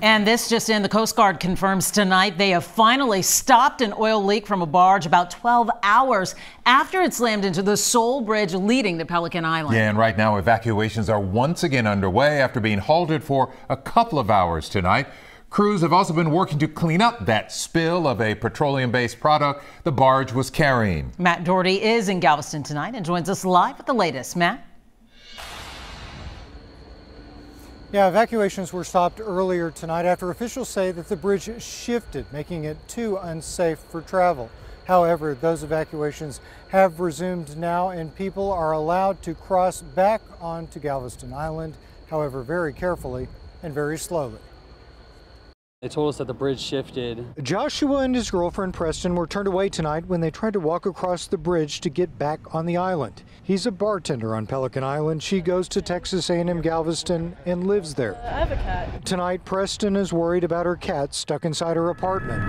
And this just in, the Coast Guard confirms tonight they have finally stopped an oil leak from a barge about 12 hours after it slammed into the sole bridge leading to Pelican Island. Yeah, and right now evacuations are once again underway after being halted for a couple of hours tonight. Crews have also been working to clean up that spill of a petroleum-based product the barge was carrying. Matt Doherty is in Galveston tonight and joins us live with the latest. Matt? Yeah, evacuations were stopped earlier tonight after officials say that the bridge shifted, making it too unsafe for travel. However, those evacuations have resumed now and people are allowed to cross back onto Galveston Island, however, very carefully and very slowly. They told us that the bridge shifted. Joshua and his girlfriend Preston were turned away tonight when they tried to walk across the bridge to get back on the island. He's a bartender on Pelican Island. She goes to Texas A&M Galveston and lives there. I have a cat. Tonight, Preston is worried about her cat stuck inside her apartment.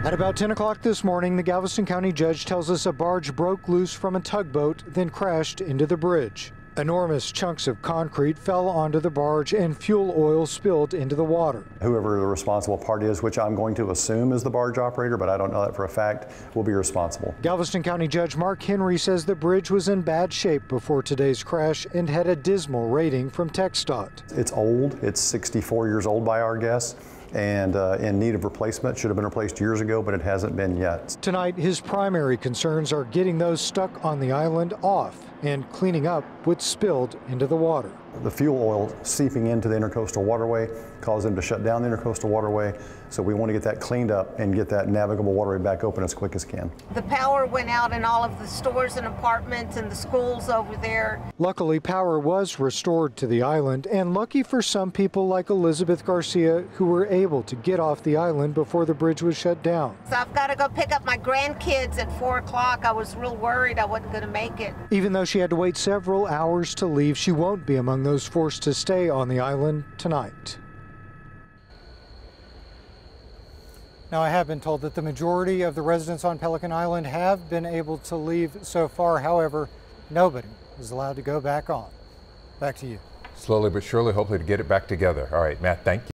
At about 10 o'clock this morning, the Galveston County judge tells us a barge broke loose from a tugboat, then crashed into the bridge. Enormous chunks of concrete fell onto the barge and fuel oil spilled into the water. Whoever the responsible party is, which I'm going to assume is the barge operator, but I don't know that for a fact, will be responsible. Galveston County Judge Mark Henry says the bridge was in bad shape before today's crash and had a dismal rating from TxDOT. It's old. It's 64 years old by our guess, and in need of replacement. Should have been replaced years ago, but it hasn't been yet. Tonight, his primary concerns are getting those stuck on the island off and cleaning up what's spilled into the water. The fuel oil seeping into the intercoastal waterway caused them to shut down the intercoastal waterway, so we want to get that cleaned up and get that navigable waterway back open as quick as can. The power went out in all of the stores and apartments and the schools over there. Luckily, power was restored to the island, and lucky for some people like Elizabeth Garcia, who were able to get off the island before the bridge was shut down. So I've got to go pick up my grandkids at 4 o'clock. I was real worried I wasn't going to make it. Even though she had to wait several hours to leave, she won't be among those forced to stay on the island tonight. Now, I have been told that the majority of the residents on Pelican Island have been able to leave so far. However, nobody is allowed to go back on. Back to you. Slowly but surely, hopefully to get it back together. All right, Matt, thank you.